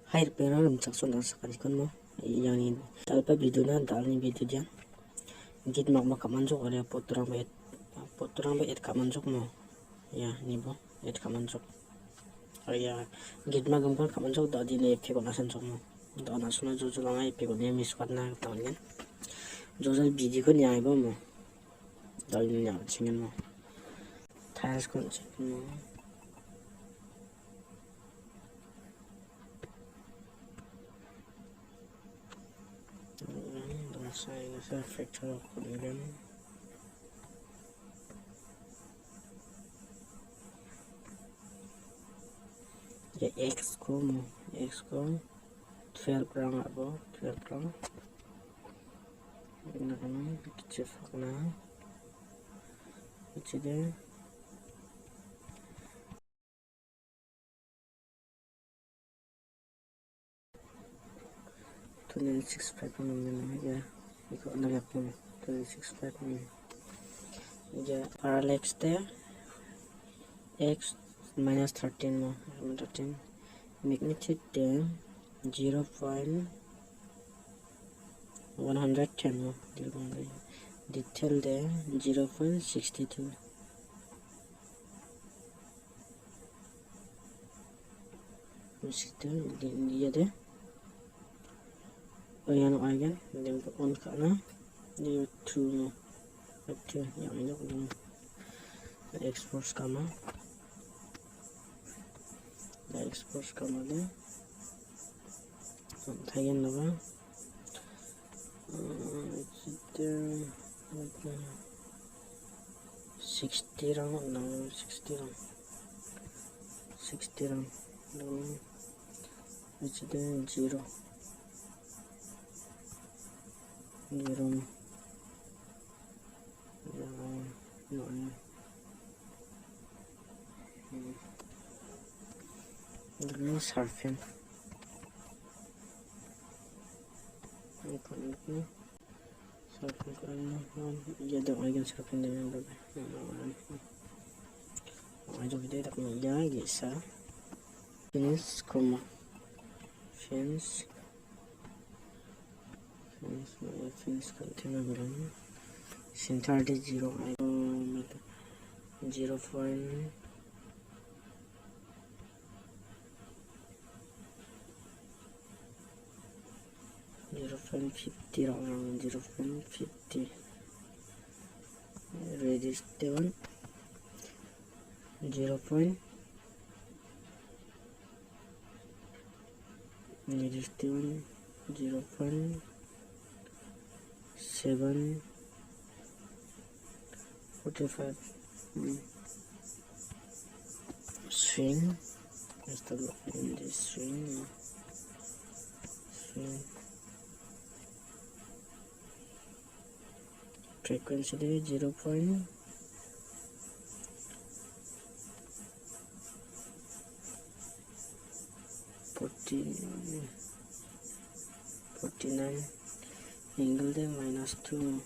Hai pero ram chak son sakari kon mo yang ini talpa video na dalni video dia git mak mak kaman jok ale poturang ba et kaman jok mo ya ni bo et kaman jok ya git mak gam kon kaman jok da di le pe kon asan jok mo da na suna jo jo langai pe kon mi squat na ta ngen jo jo video kon ya bo mo da ni ya chingen mo tiles kon chik mo sign is a factor of them. The x ko 12 rang abo 12 rang na kanan chef na chide to 65 ya iko nagap mo 265 ya parallax there x minus 13 mo 13 magnitude there 0.110 mo detail there 0.62 dia deh ayan again then on kana you to yang ini export kama deh tayan na ba it's 60 rang no 60 rang it's 0 surfing ya dong agen surfing dengan berapa aja kita tak punya gisa finish comma finish container bilang center di 0 0.50 around 0.50 radius 1 0.7 45 swing instead of in this swing frequency 0.49 angle there -2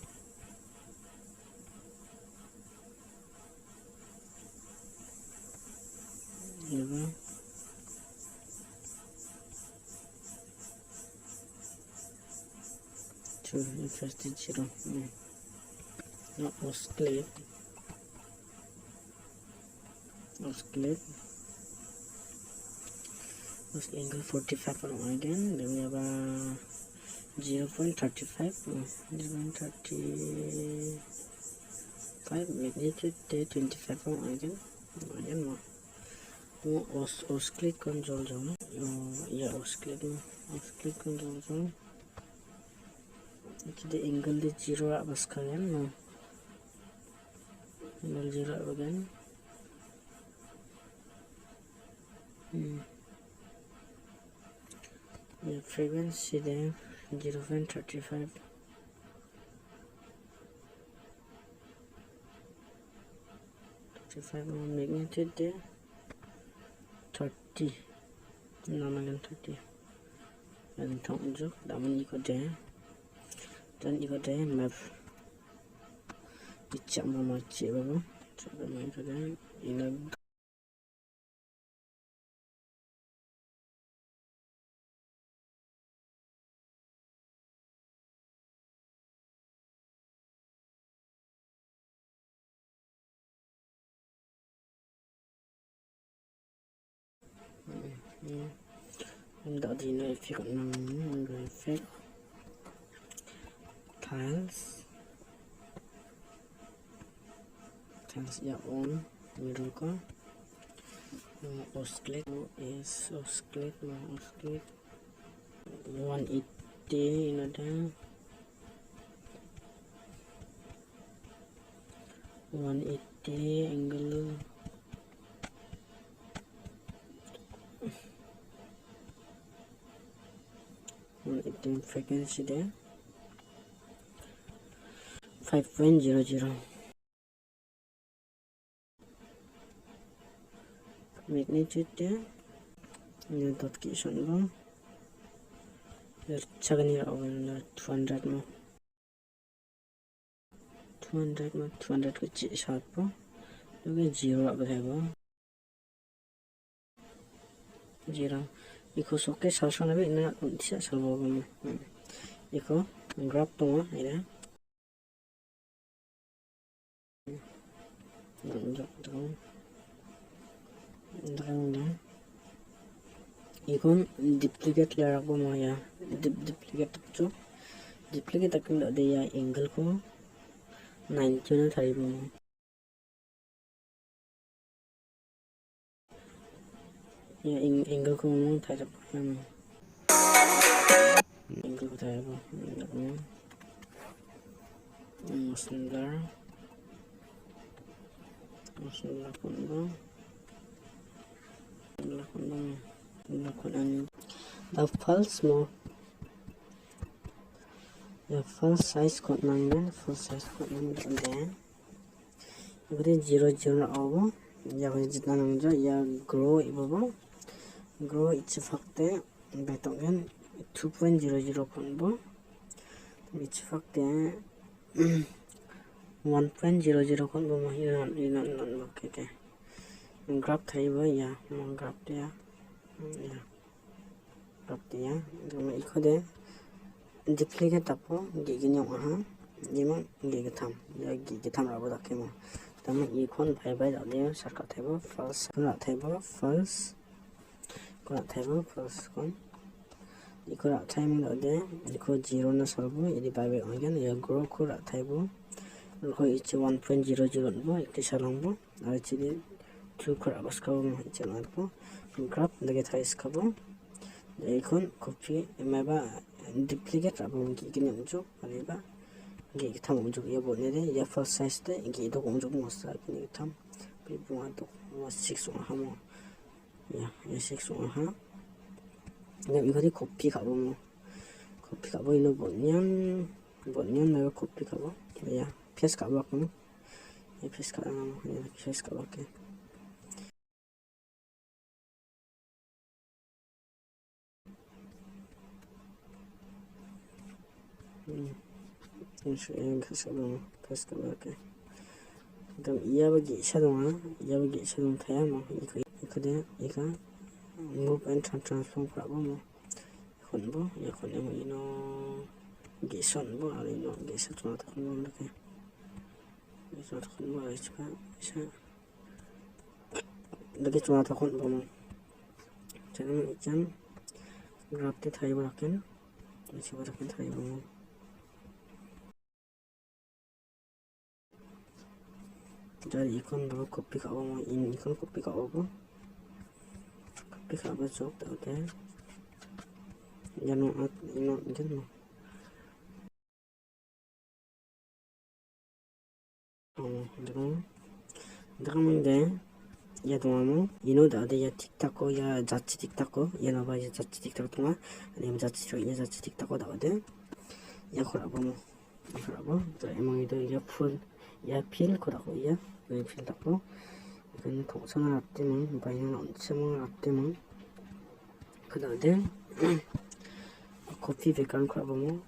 first 0 no oscillate angle 45 again then we have 0.35 magnitude 25 again oscillate control zone oscillate control zone the angle is 0 abas kalian no angle 0 again frequency there 0.35 magnitude there 30 again 30 and thong jok daman iko there dan iko there map icak mama cik babo coba main pada ini Đỡ thì nó effect rồi effect tiles ya on middle ko oscillate is oscillate 180 ini ada 180 angle 180 frequency there 5.00 magnitude there ini dot keyson bang 작은이 라오는 200 mo 200 그치 샷보 여기 0라고 해봐 0 이거 속에 살선하면 있는 티샷 살보고 이거 그래프 동안 이래 이건 duplicate 뭐야 duplicate 쪽 duplicate akan ada ya angle ko 90는 다리고 ya angle ko mo tayo pa angle ko tayo po similar pun the false mo the full size code nangin then 이거는 00 나오고 여기 짓다 남자 야 grow 이거 grow 이치 확대 배동은 2.00 건보 이치 확대 1.00 건보 뭐 이런 먹게 돼 그래프 타입은 야 그래프야 그래프야 그러면 이거대 duplicate tapo gigi nyong gimang gigi tham rabu dakke mo tama ikon bye dade sarka thebo false kuna thebo false kon ikora time dade iko 0 na solbo idi bye again ya grow kura thebo ko ichi 1.00 bo ikti salangbo ar chidi 2 kura baskabo mo ichi langbo graph dage thais kabo ikon copy meba duplicate rabu gigi nyamjo ariba gigi tham umjuk ya bonere ya first size te gigi do umjuk mosa gigi tham bibunga do 6 hamo ya 6 ha ya 이거리 copy 가보 이노 bonyan 내가 copy 가보 ya paste 가보 야 paste 가보 패스가 이렇게 그럼 이야기 샤동 타야 뭐 이거 move and transform 하고 뭐 혼보 이거 뭐 이노 기선 뭐 아니노 기선 좀 어떻게 이렇게 기선 어떻게 뭐 이렇게 이렇게 좀 어떻게 뭐 저는 일단 그래프 타입을 할게 이렇게 타입을 dari ikon baru copy ka mo in ikon copy ka obo copy ka ba jok ta te jano at ino jano dalam de ya 동아모 ino da de ya tiktak ya 자치 tiktak ya na ba ya 자치 tiktak 동아 아니면 자치 tiktak da de ya khorabo mo 자 에몽이도 ya full ya 필 거라고 ya 필 닫고 이거는 동선을 앞대면 바이는 엄청을 앞대면 그 다음에 코피 백그라운드 크라보모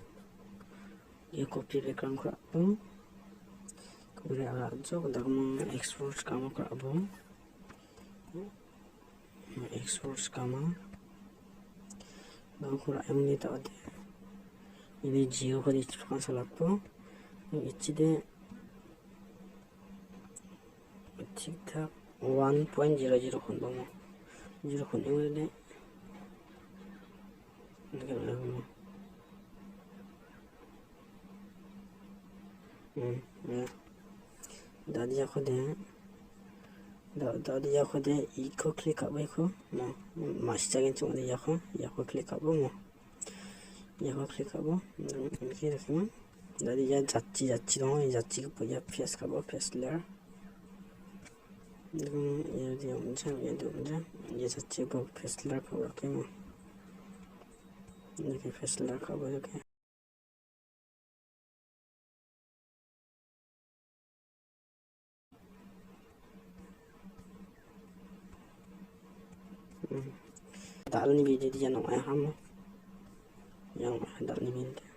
이 코피 백그라운드 크라보 그래 알았죠? 그 다음에 엑스포트 가마 크라보 엑스포트 가마 너무 그라 에몽이다 어디 이게 지오 거리 추간 살았고 이치대 틱탁 1.00 건보모 0 건보는데 이렇게 올려보면 दादी आखो दे दादी आखो दे 이거 클릭하고 이거 뭐 맛있자긴 좀 어디 야코 클릭하고 뭐 야코 클릭하고 이렇게 이렇게만 दादी या जाची दो ये जाची को या फेस खाबो फेस लेयर ये हुन्छ ये जाची को फेस लेयर खाबो के म 이렇게 फेस लेयर खाबो 이렇게 डालनी भी दे दिया ना हम yang dalin ini